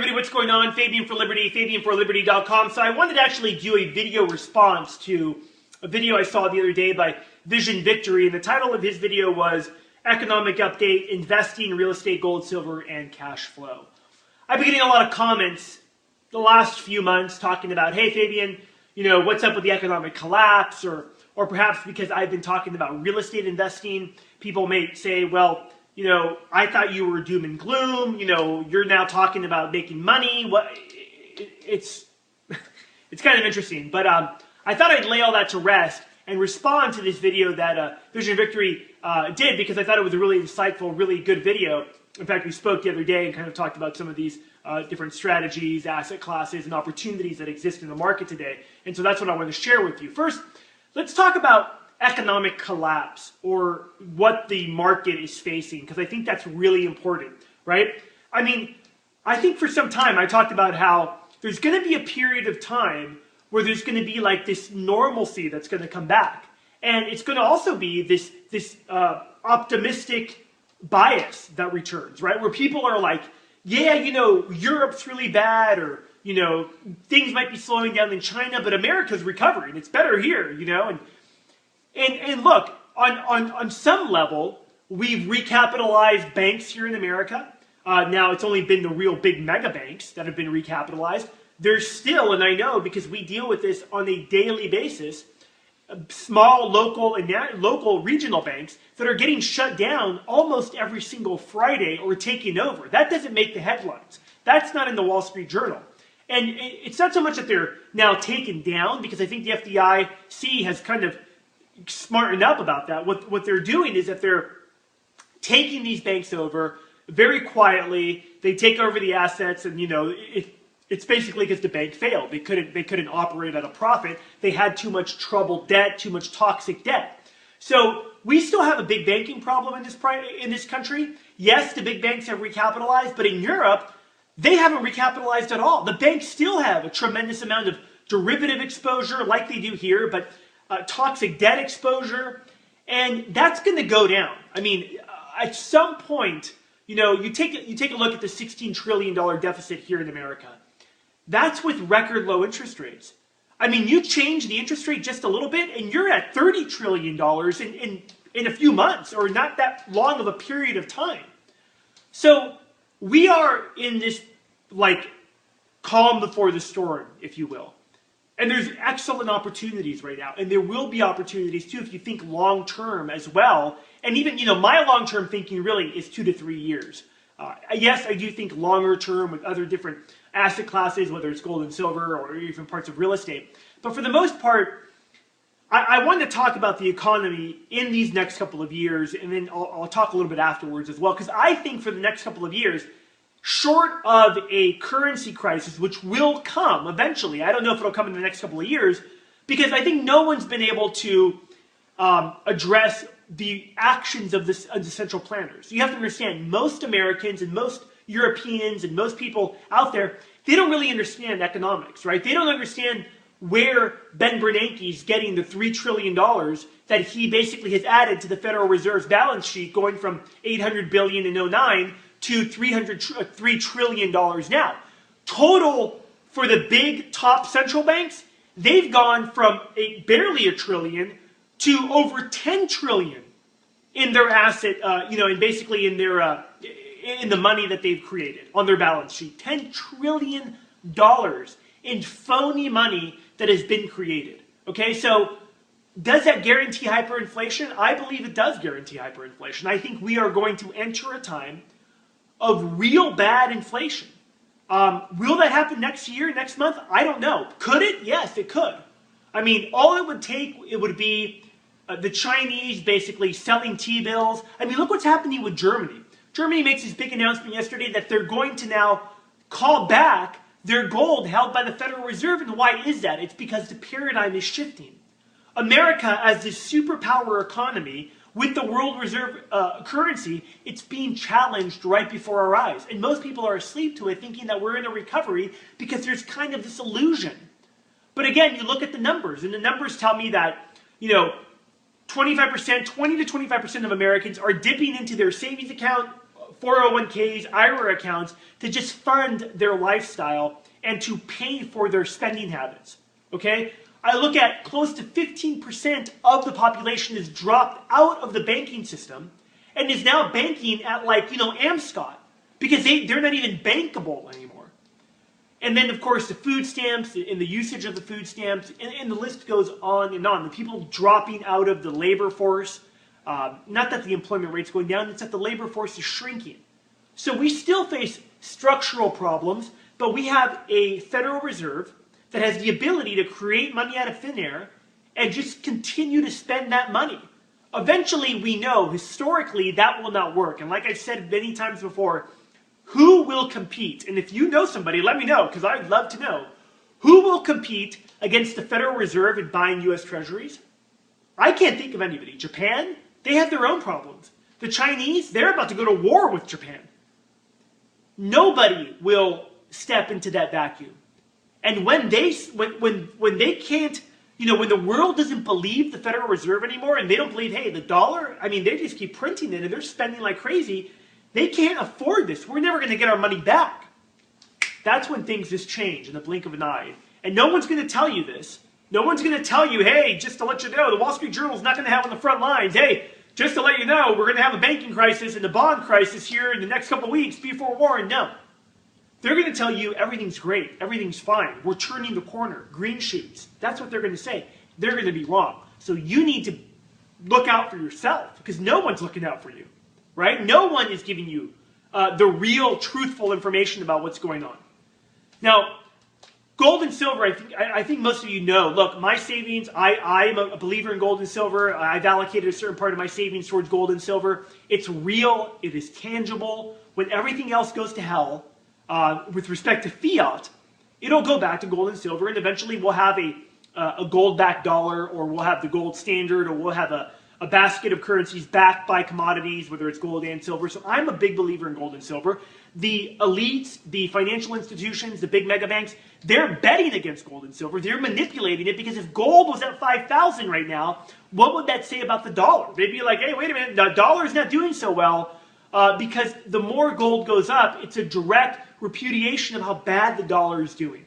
everybody, what's going on? Fabian for Liberty, FabianForLiberty.com. So I wanted to actually do a video response to a video I saw the other day by Vision Victory, and the title of his video was Economic Update, Investing, Real Estate, Gold, Silver, and Cash Flow. I've been getting a lot of comments the last few months talking about, hey Fabian, you know, what's up with the economic collapse, or perhaps because I've been talking about real estate investing, people may say, well, you know, I thought you were doom and gloom. You know, you're now talking about making money. It's kind of interesting. But I thought I'd lay all that to rest and respond to this video that Vision Victory did, because I thought it was a really insightful, really good video. In fact, we spoke the other day and kind of talked about some of these different strategies, asset classes, and opportunities that exist in the market today. And so that's what I want to share with you. First, let's talk about economic collapse, or what the market is facing, because I think that's really important, right? I mean, I think for some time I talked about how there's going to be a period of time where there's going to be like this normalcy that's going to come back, and it's going to also be this optimistic bias that returns, right? Where people are like, yeah, you know, Europe's really bad, or you know, things might be slowing down in China, but America's recovering. It's better here, you know, and look, on some level, we've recapitalized banks here in America. Now, it's only been the real big mega banks that have been recapitalized. There's still, and I know because we deal with this on a daily basis, small local and local regional banks that are getting shut down almost every single Friday or taking over. That doesn't make the headlines. That's not in the Wall Street Journal. And it's not so much that they're now taken down, because I think the FDIC has kind of smartened up about that. What they're doing is that they're taking these banks over very quietly. They take over the assets, and you know, it's basically because the bank failed. They couldn't operate at a profit. They had too much troubled debt, too much toxic debt. So we still have a big banking problem in this country. Yes, the big banks have recapitalized, but in Europe, they haven't recapitalized at all. The banks still have a tremendous amount of derivative exposure, like they do here, but toxic debt exposure, and that's going to go down. I mean, at some point, you know, you take a look at the $16 trillion deficit here in America. That's with record low interest rates. I mean, you change the interest rate just a little bit, and you're at $30 trillion in a few months, or not that long of a period of time. So we are in this, like, calm before the storm, if you will. And there's excellent opportunities right now. And there will be opportunities too if you think long-term as well. And even, you know, my long-term thinking really is 2 to 3 years. Yes, I do think longer term with other different asset classes, whether it's gold and silver or even parts of real estate. But for the most part, I wanted to talk about the economy in these next couple of years, and then I'll talk a little bit afterwards as well. Because I think for the next couple of years, short of a currency crisis, which will come eventually, I don't know if it'll come in the next couple of years, because I think no one's been able to address the actions of the central planners. You have to understand, most Americans and most Europeans and most people out there, they don't really understand economics, right? They don't understand where Ben Bernanke's getting the $3 trillion that he basically has added to the Federal Reserve's balance sheet, going from $800 billion in 2009 to $3 trillion now. Total for the big top central banks, they've gone from barely $1 trillion to over $10 trillion in their asset, you know, and basically in their in the money that they've created on their balance sheet. $10 trillion in phony money that has been created. Okay, so does that guarantee hyperinflation? I believe it does guarantee hyperinflation. I think we are going to enter a time of real bad inflation. Will that happen next year, next month? I don't know. Could it? Yes, it could. I mean, all it would take, it would be the Chinese basically selling T-bills. I mean, look what's happening with Germany. Germany makes this big announcement yesterday that they're going to now call back their gold held by the Federal Reserve. And why is that? It's because the paradigm is shifting. America, as this superpower economy, with the world reserve currency, it's being challenged right before our eyes. And most people are asleep to it, thinking that we're in a recovery because there's kind of this illusion. But again, you look at the numbers, and the numbers tell me that, you know, 25%, 20 to 25% of Americans are dipping into their savings account 401ks, IRA accounts to just fund their lifestyle and to pay for their spending habits. Okay? I look at close to 15% of the population has dropped out of the banking system and is now banking at Amscot because they're not even bankable anymore. And then, of course, the food stamps and the usage of the food stamps, and the list goes on and on. The people dropping out of the labor force, not that the employment rate's going down, it's that the labor force is shrinking. So we still face structural problems, but we have a Federal Reserve that has the ability to create money out of thin air and just continue to spend that money. Eventually, we know, historically, that will not work. And like I've said many times before, who will compete? And if you know somebody, let me know, because I'd love to know. Who will compete against the Federal Reserve in buying U.S. Treasuries? I can't think of anybody. Japan? They have their own problems. The Chinese? They're about to go to war with Japan. Nobody will step into that vacuum. And when they can't, when the world doesn't believe the Federal Reserve anymore, and they don't believe, hey, the dollar, they just keep printing it and they're spending like crazy, they can't afford this. We're never going to get our money back. That's when things just change in the blink of an eye. And no one's going to tell you this. No one's going to tell you, hey, just to let you know, the Wall Street Journal is not going to have on the front lines, hey, just to let you know, we're going to have a banking crisis and a bond crisis here in the next couple of weeks before war. No. They're going to tell you everything's great, everything's fine, we're turning the corner, green shoots. That's what they're going to say. They're going to be wrong. So you need to look out for yourself because no one's looking out for you, right? No one is giving you the real, truthful information about what's going on. Now, gold and silver, I think most of you know. Look, my savings, I'm a believer in gold and silver. I've allocated a certain part of my savings towards gold and silver. It's real. It is tangible. When everything else goes to hell, with respect to fiat, it'll go back to gold and silver, and eventually we'll have a gold-backed dollar, or we'll have the gold standard, or we'll have a basket of currencies backed by commodities, whether it's gold and silver. So I'm a big believer in gold and silver. The elites, the financial institutions, the big mega banks, they're betting against gold and silver. They're manipulating it because if gold was at 5,000 right now, what would that say about the dollar? They'd be like, hey, wait a minute, the dollar's not doing so well because the more gold goes up, it's a direct repudiation of how bad the dollar is doing.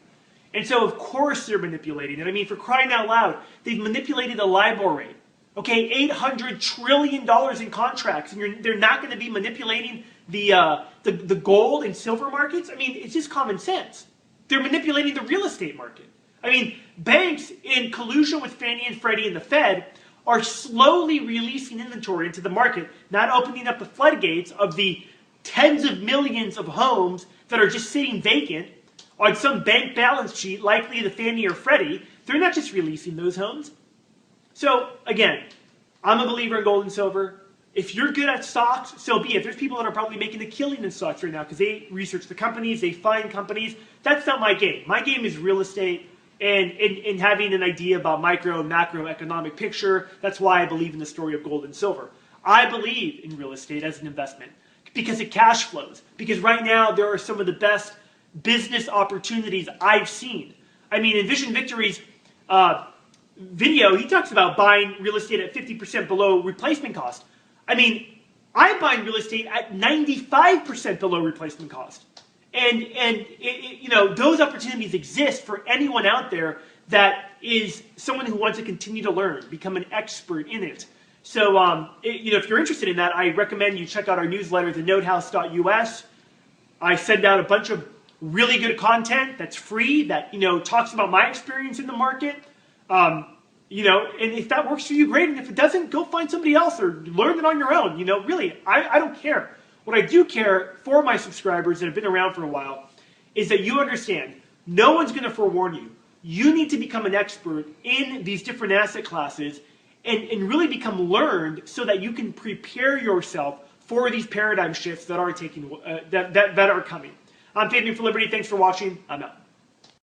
And so, of course, they're manipulating it. For crying out loud, they've manipulated the LIBOR rate. Okay, $800 trillion in contracts, and they're not going to be manipulating the gold and silver markets? It's just common sense. They're manipulating the real estate market. Banks in collusion with Fannie and Freddie and the Fed are slowly releasing inventory into the market, not opening up the floodgates of the tens of millions of homes that are just sitting vacant on some bank balance sheet, likely the Fannie or Freddie. They're not just releasing those homes. So, again, I'm a believer in gold and silver. If you're good at stocks, so be it. There's people that are probably making a killing in stocks right now because they research the companies, they find companies. That's not my game. My game is real estate and having an idea about micro and macroeconomic picture. That's why I believe in the story of gold and silver. I believe in real estate as an investment because it cash flows. Because right now, there are some of the best business opportunities I've seen. In Vision Victory's video, he talks about buying real estate at 50% below replacement cost. I'm buying real estate at 95% below replacement cost. And those opportunities exist for anyone out there that is someone who wants to continue to learn, become an expert in it. So, if you're interested in that, I recommend you check out our newsletter, thenotehouse.us. I send out a bunch of really good content that's free, that, talks about my experience in the market. And if that works for you, great. And if it doesn't, go find somebody else or learn it on your own. Really, I don't care. What I do care for my subscribers that have been around for a while is that you understand no one's going to forewarn you. You need to become an expert in these different asset classes and really become learned so that you can prepare yourself for these paradigm shifts that are that are coming. I'm Fabian for Liberty. Thanks for watching. I'm out.